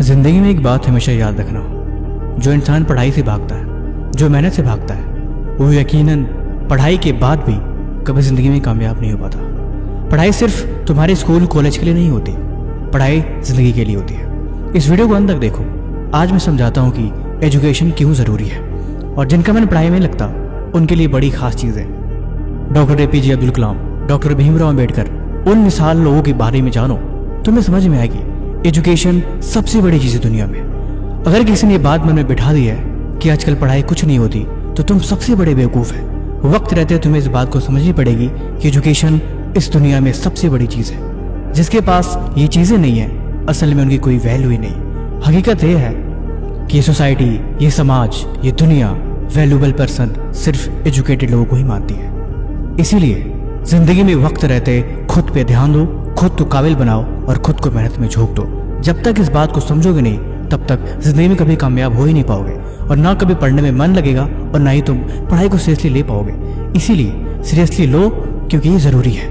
जिंदगी में एक बात हमेशा याद रखना, जो इंसान पढ़ाई से भागता है, जो मेहनत से भागता है, वो यकीनन पढ़ाई के बाद भी कभी ज़िंदगी में कामयाब नहीं हो पाता। पढ़ाई सिर्फ तुम्हारे स्कूल कॉलेज के लिए नहीं होती, पढ़ाई ज़िंदगी के लिए होती है। इस वीडियो को अंत तक देखो। आज मैं समझाता हूँ कि एजुकेशन क्यों ज़रूरी है और जिनका मन पढ़ाई में लगता उनके लिए बड़ी खास चीज़ है। Doctor APJ Abdul Kalam, doctor Bhimrao Ambedkar, उन मिसाल लोगों के बारे में जानो, तुम्हें समझ में आएगी एजुकेशन सबसे बड़ी चीज़ है दुनिया में। अगर किसी ने बात मन में बिठा दी है कि आजकल पढ़ाई कुछ नहीं होती, तो तुम सबसे बड़े बेवकूफ़ हैं। वक्त रहते तुम्हें इस बात को समझनी पड़ेगी कि एजुकेशन इस दुनिया में सबसे बड़ी चीज़ है। जिसके पास ये चीज़ें नहीं है, असल में उनकी कोई वैल्यू ही नहीं। हकीकत यह है कि ये सोसाइटी, ये समाज, ये दुनिया वैल्यूबल पर्सन सिर्फ एजुकेटेड लोगों को ही मानती है। इसीलिए जिंदगी में वक्त रहते खुद पे ध्यान दो, खुद को काबिल बनाओ और खुद को मेहनत में झोंक दो। जब तक इस बात को समझोगे नहीं, तब तक जिंदगी में कभी कामयाब हो ही नहीं पाओगे और ना कभी पढ़ने में मन लगेगा और ना ही तुम पढ़ाई को सीरियसली ले पाओगे। इसीलिए सीरियसली लो, क्योंकि ये ज़रूरी है।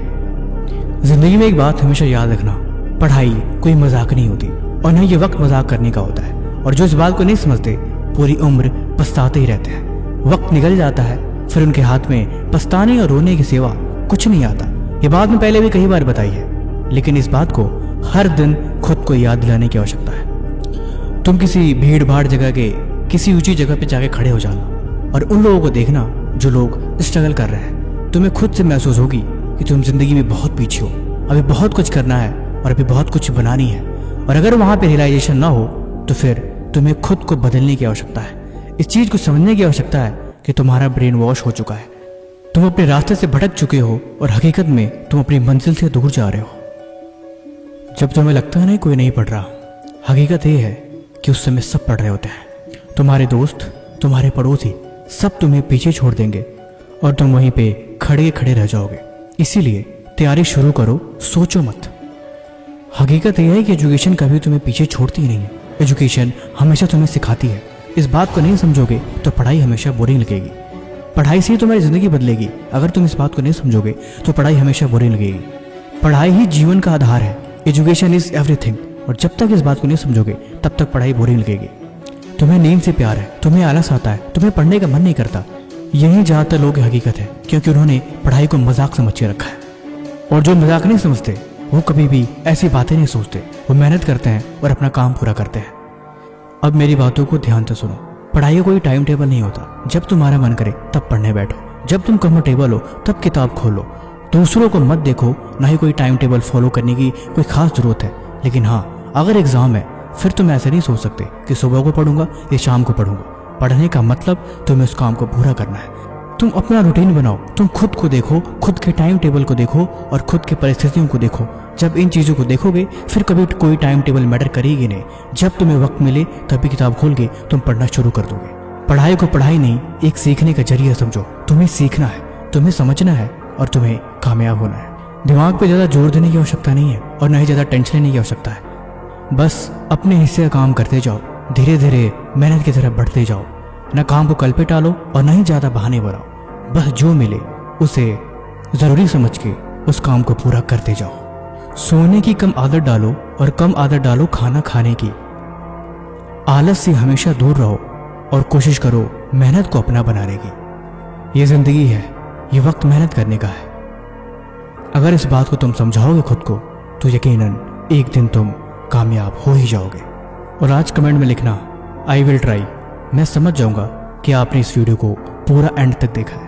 जिंदगी में एक बात हमेशा याद रखना, पढ़ाई कोई मजाक नहीं होती और न ये वक्त मजाक करने का होता है। और जो इस बात को नहीं समझते पूरी उम्र पछताते ही रहते हैं। वक्त निकल जाता है, फिर उनके हाथ में पछताने और रोने के सिवा कुछ नहीं आता। ये बात मैं पहले भी कई बार बताई है, लेकिन इस बात को हर दिन खुद को याद दिलाने की आवश्यकता है। तुम किसी भीड़ भाड़ जगह के किसी ऊंची जगह पे जाके खड़े हो जाना और उन लोगों को देखना जो लोग स्ट्रगल कर रहे हैं। तुम्हें खुद से महसूस होगी कि तुम जिंदगी में बहुत पीछे हो, अभी बहुत कुछ करना है और अभी बहुत कुछ बनानी है। और अगर वहाँ पे रियलाइजेशन ना हो, तो फिर तुम्हें खुद को बदलने की आवश्यकता है। इस चीज़ को समझने की आवश्यकता है कि तुम्हारा ब्रेन वॉश हो चुका है, तुम अपने रास्ते से भटक चुके हो और हकीकत में तुम अपनी मंजिल से दूर जा रहे हो। जब तुम्हें लगता है ना कोई नहीं पढ़ रहा, हकीकत ये है कि उस समय सब पढ़ रहे होते हैं। तुम्हारे दोस्त, तुम्हारे पड़ोसी सब तुम्हें पीछे छोड़ देंगे और तुम वहीं पे खड़े खड़े रह जाओगे। इसीलिए तैयारी शुरू करो, सोचो मत। हकीकत यह है कि एजुकेशन कभी तुम्हें पीछे छोड़ती ही नहीं है। एजुकेशन हमेशा तुम्हें सिखाती है। इस बात को नहीं समझोगे तो पढ़ाई हमेशा बोरिंग लगेगी। पढ़ाई से ही तुम्हारी ज़िंदगी बदलेगी। अगर तुम इस बात को नहीं समझोगे तो पढ़ाई हमेशा बोरिंग लगेगी। पढ़ाई ही जीवन का आधार है। Education is everything. और जब तक इस बात को नहीं समझोगे तब तक पढ़ाई बोरिंग लगेगी। तुम्हें नींद से प्यार है, तुम्हें आलस आता है, तुम्हें पढ़ने का मन नहीं करता। यही ज़्यादातर लोगों की हकीकत है, क्योंकि उन्होंने पढ़ाई को मजाक समझ के रखा है। और जो मजाक नहीं समझते वो कभी भी ऐसी बातें नहीं सोचते। वो मेहनत करते हैं और अपना काम पूरा करते हैं। अब मेरी बातों को ध्यान से सुनो। पढ़ाई का कोई टाइम टेबल नहीं होता। जब तुम्हारा मन करे तब पढ़ने बैठो, जब तुम कंफर्टेबल हो तब किताब खोलो। दूसरों को मत देखो, ना ही कोई टाइम टेबल फॉलो करने की कोई खास जरूरत है। लेकिन हाँ, अगर एग्जाम है फिर तुम ऐसे नहीं सोच सकते कि सुबह को पढ़ूंगा या शाम को पढ़ूंगा। पढ़ने का मतलब तुम्हें उस काम को पूरा करना है। तुम अपना रूटीन बनाओ, तुम खुद को देखो, खुद के टाइम टेबल को देखो और खुद की परिस्थितियों को देखो। जब इन चीज़ों को देखोगे फिर कभी कोई टाइम टेबल मैटर करेगी नहीं। जब तुम्हें वक्त मिले तभी किताब खोल के तुम पढ़ना शुरू कर दोगे। पढ़ाई को पढ़ाई नहीं, एक सीखने का जरिया समझो। तुम्हें सीखना है, तुम्हें समझना है और तुम्हें कामयाब होना है। दिमाग पे ज़्यादा जोर देने की आवश्यकता नहीं है और ना ही ज़्यादा टेंशन लेने की आवश्यकता है। बस अपने हिस्से का काम करते जाओ, धीरे धीरे मेहनत की तरफ बढ़ते जाओ। न काम को कल पे टालो और न ही ज़्यादा बहाने बनाओ। बस जो मिले उसे ज़रूरी समझ के उस काम को पूरा करते जाओ। सोने की कम आदत डालो और कम आदत डालो खाना खाने की। आलस से हमेशा दूर रहो और कोशिश करो मेहनत को अपना बनाने की। ये ज़िंदगी है, ये वक्त मेहनत करने का है। अगर इस बात को तुम समझाओगे खुद को, तो यकीनन एक दिन तुम कामयाब हो ही जाओगे। और आज कमेंट में लिखना, आई विल ट्राई। मैं समझ जाऊंगा कि आपने इस वीडियो को पूरा एंड तक देखा है।